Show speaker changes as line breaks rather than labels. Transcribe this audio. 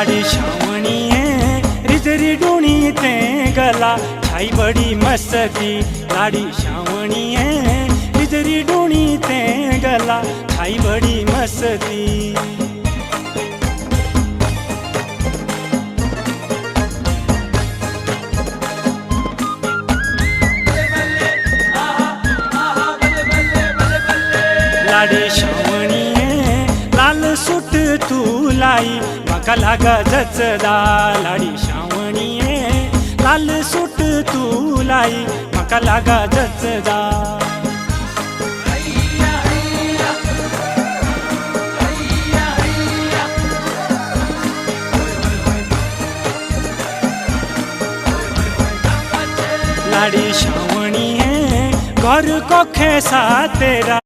लाड़ी शावणी है रिजरी डूणी ते गला छाई बड़ी मस्ती। लाड़ी शावणी है रिजरी डूणी ते गला छाई बड़ी मस्ती। लाड़ी शावणी है लाल सूट तू लाई मका लागा जचदा। लाड़ी शावणी है लाल सूट तू लाई मका लागा जचदा। लाड़ी शावणी है घर को खेसा तेरा।